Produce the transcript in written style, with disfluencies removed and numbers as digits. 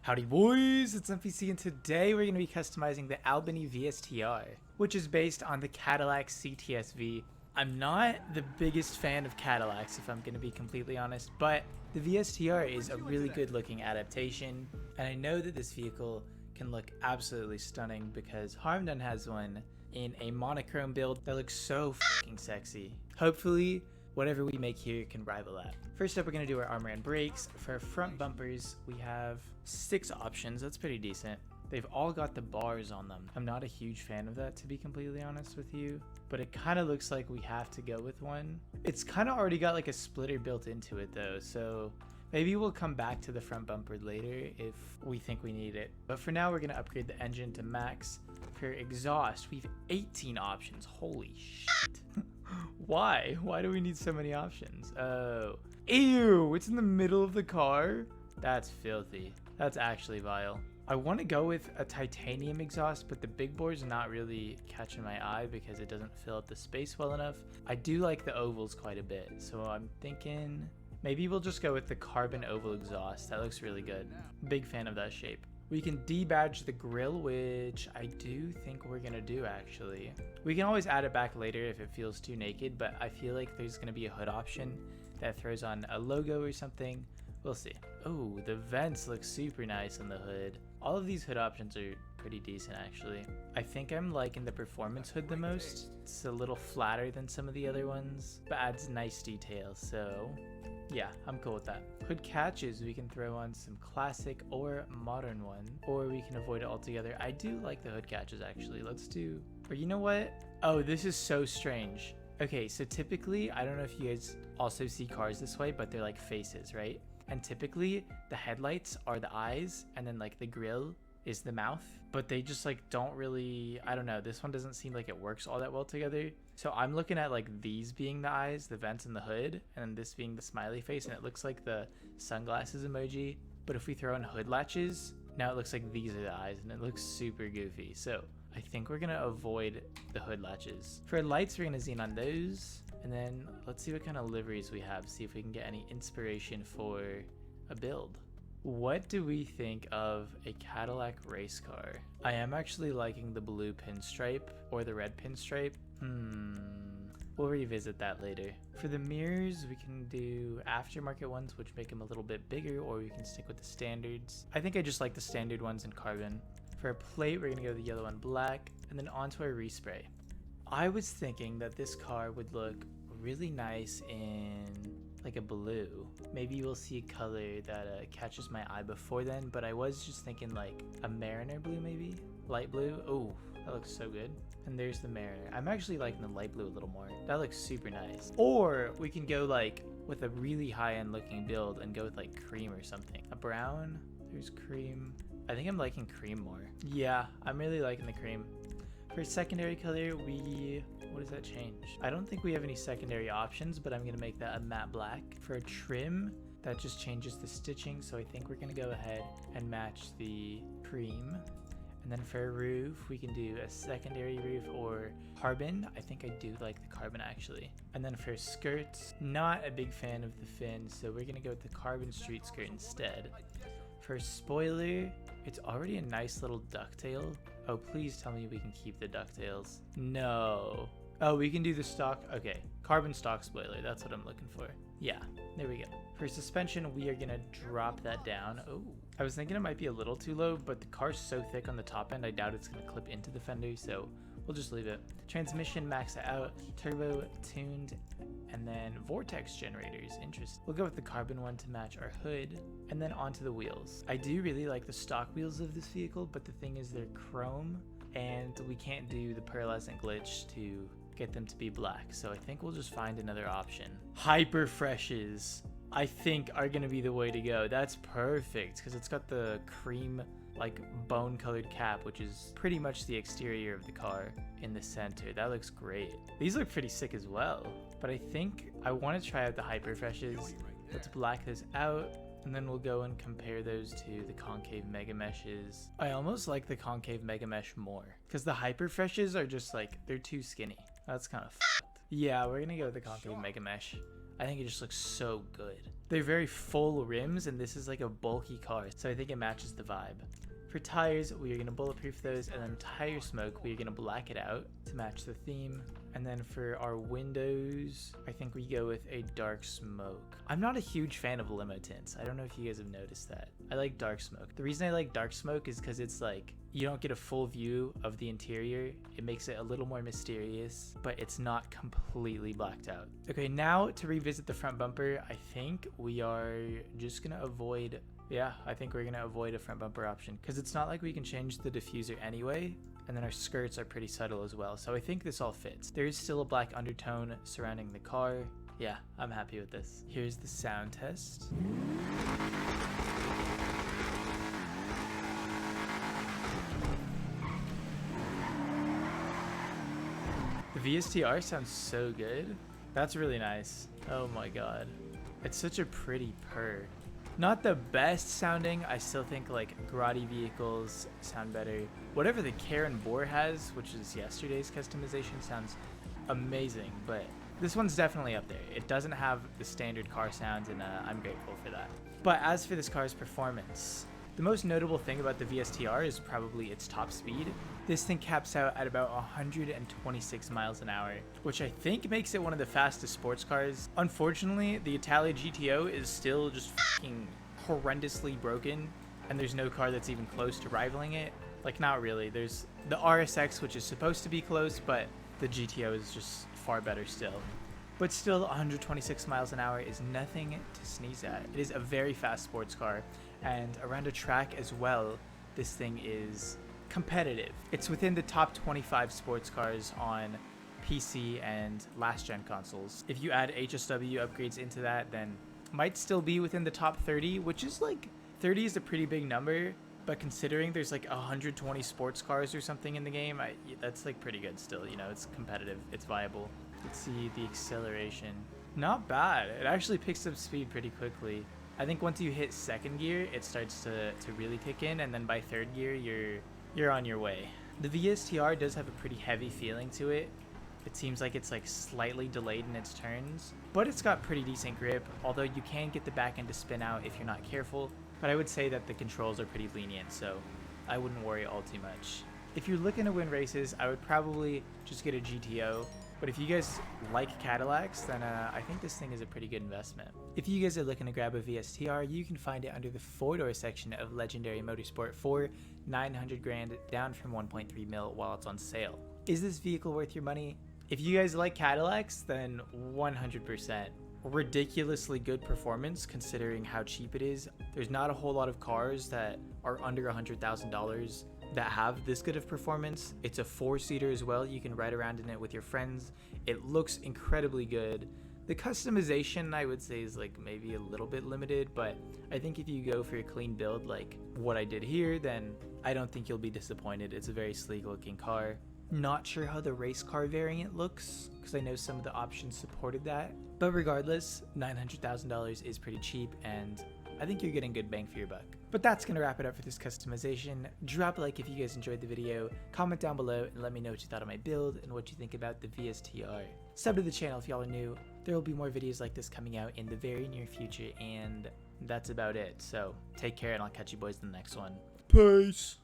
Howdy boys, it's MPC and today we're going to be customizing the Albany V-STR, which is based on the Cadillac CTS-V. I'm not the biggest fan of Cadillacs if I'm going to be completely honest, but the V-STR is a really good looking adaptation, and I know that this vehicle can look absolutely stunning because Harmdon has one in a monochrome build that looks so fucking sexy. Hopefully, whatever we make here can rival that. First up, we're gonna do our armor and brakes. For our front bumpers, we have 6 options. That's pretty decent. They've all got the bars on them. I'm not a huge fan of that, to be completely honest with you, but it kind of looks like we have to go with one. It's kind of already got like a splitter built into it though, so maybe we'll come back to the front bumper later if we think we need it. But for now, we're gonna upgrade the engine to max. For exhaust, we have 18 options. Holy shit. Why? Why do we need so many options? Oh. Ew, it's in the middle of the car? That's filthy. That's actually vile. I want to go with a titanium exhaust, but the big bore's not really catching my eye because it doesn't fill up the space well enough. I do like the ovals quite a bit, so I'm thinking maybe we'll just go with the carbon oval exhaust. That looks really good. Big fan of that shape. We can debadge the grill, which I do think we're gonna do actually. We can always add it back later if it feels too naked, but I feel like there's gonna be a hood option that throws on a logo or something. We'll see. Oh, the vents look super nice on the hood. All of these hood options are pretty decent actually. I think I'm liking the performance hood the most. It's a little flatter than some of the other ones, but adds nice details, so yeah, I'm cool with that. Hood catches, we can throw on some classic or modern one, or we can avoid it altogether. I do like the hood catches actually. Let's do, or you know what? Oh, this is so strange. Okay, so typically, I don't know if you guys also see cars this way, but they're like faces, right? And typically the headlights are the eyes and then like the grill is the mouth, but they just like don't really, I don't know, this one doesn't seem like it works all that well together. So I'm looking at like these being the eyes, the vents and the hood, and then this being the smiley face, and it looks like the sunglasses emoji. But if we throw in hood latches, now it looks like these are the eyes and it looks super goofy. So I think we're gonna avoid the hood latches. For lights, we're gonna zine on those. And then let's see what kind of liveries we have, see if we can get any inspiration for a build. What do we think of a Cadillac race car? I am actually liking the blue pinstripe or the red pinstripe. We'll revisit that later. For the mirrors, we can do aftermarket ones, which make them a little bit bigger, or we can stick with the standards. I think I just like the standard ones in carbon. For a plate, we're gonna go the yellow and black, and then onto our respray. I was thinking that this car would look really nice in like a blue. Maybe we'll see a color that catches my eye before then, but I was just thinking like a Mariner blue maybe? Light blue? Oh, that looks so good. And there's the Mariner. I'm actually liking the light blue a little more. That looks super nice. Or we can go like with a really high-end looking build and go with like cream or something. A brown, there's cream. I think I'm liking cream more. Yeah, I'm really liking the cream. For secondary color, what does that change? I don't think we have any secondary options, but I'm gonna make that a matte black. For a trim, that just changes the stitching, so I think we're gonna go ahead and match the cream. And then for a roof, we can do a secondary roof or carbon. I think I do like the carbon actually. And then for skirts, not a big fan of the fin, so we're gonna go with the carbon street skirt instead. For spoiler, it's already a nice little ducktail. Oh, please tell me we can keep the ducktails. No. Oh, we can do the stock. Okay, carbon stock spoiler. That's what I'm looking for. Yeah, there we go. For suspension, we are gonna drop that down. Oh, I was thinking it might be a little too low, but the car's so thick on the top end, I doubt it's gonna clip into the fender, so we'll just leave it. Transmission, max it out. Turbo, tuned, and then vortex generators. Interesting. We'll go with the carbon one to match our hood, and then onto the wheels. I do really like the stock wheels of this vehicle, but the thing is they're chrome, and we can't do the pearlescent glitch to get them to be black, so I think we'll just find another option. Hyper freshes, I think, are gonna be the way to go. That's perfect because it's got the cream like bone colored cap, which is pretty much the exterior of the car in the center. That looks great. These look pretty sick as well, but I think I want to try out the hyper freshes. Let's black this out, and then we'll go and compare those to the concave mega meshes. I almost like the concave mega mesh more because the hyper freshes are just like, they're too skinny. That's kind of f***ed. Yeah, we're gonna go with the concave mega mesh. I think it just looks so good. They're very full rims, and this is like a bulky car, so I think it matches the vibe. For tires, we are going to bulletproof those, and then tire smoke, we are going to black it out to match the theme. And then for our windows, I think we go with a dark smoke. I'm not a huge fan of limo tints. I don't know if you guys have noticed that. I like dark smoke. The reason I like dark smoke is because it's like, you don't get a full view of the interior. It makes it a little more mysterious, but it's not completely blacked out. Okay, now to revisit the front bumper, I think we are just going to avoid... Yeah, I think we're going to avoid a front bumper option because it's not like we can change the diffuser anyway. And then our skirts are pretty subtle as well. So I think this all fits. There is still a black undertone surrounding the car. Yeah, I'm happy with this. Here's the sound test. The V-STR sounds so good. That's really nice. Oh my god. It's such a pretty purr. Not the best sounding. I still think like Grotti vehicles sound better. Whatever the Karen Bohr has, which is yesterday's customization, sounds amazing, but this one's definitely up there. It doesn't have the standard car sounds, and I'm grateful for that. But as for this car's performance, the most notable thing about the V-STR is probably its top speed. This thing caps out at about 126 miles an hour, which I think makes it one of the fastest sports cars. Unfortunately, the Italia GTO is still just fucking horrendously broken, and there's no car that's even close to rivaling it. Like, not really. There's the RSX, which is supposed to be close, but the GTO is just far better still. But still, 126 miles an hour is nothing to sneeze at. It is a very fast sports car, and around a track as well, this thing is competitive. It's within the top 25 sports cars on PC and last-gen consoles. If you add HSW upgrades into that, then might still be within the top 30, which is like, 30 is a pretty big number, but considering there's like 120 sports cars or something in the game, that's like pretty good still, you know, it's competitive, it's viable. Let's see the acceleration. Not bad. It actually picks up speed pretty quickly. I think once you hit second gear, it starts to really kick in, and then by third gear, you're on your way. The V-STR does have a pretty heavy feeling to it. It seems like it's like slightly delayed in its turns, but it's got pretty decent grip, although you can get the back end to spin out if you're not careful. But I would say that the controls are pretty lenient, so I wouldn't worry all too much. If you're looking to win races, I would probably just get a GTO. But if you guys like Cadillacs, then I think this thing is a pretty good investment. If you guys are looking to grab a V-STR, you can find it under the 4-door section of Legendary Motorsport for 900 grand, down from 1.3 mil while it's on sale. Is this vehicle worth your money? If you guys like Cadillacs, then 100%. Ridiculously good performance considering how cheap it is. There's not a whole lot of cars that are under $100,000 that have this good of performance. It's a 4-seater as well. You can ride around in it with your friends. It looks incredibly good. The customization, I would say, is like maybe a little bit limited, but I think if you go for a clean build like what I did here, then I don't think you'll be disappointed. It's a very sleek looking car. Not sure how the race car variant looks because I know some of the options supported that, but regardless, $900,000 is pretty cheap, and I think you're getting good bang for your buck. But that's going to wrap it up for this customization. Drop a like if you guys enjoyed the video, comment down below and let me know what you thought of my build and what you think about the V-STR. Sub to the channel if y'all are new. There will be more videos like this coming out in the very near future, and that's about it. So take care, and I'll catch you boys in the next one. Peace!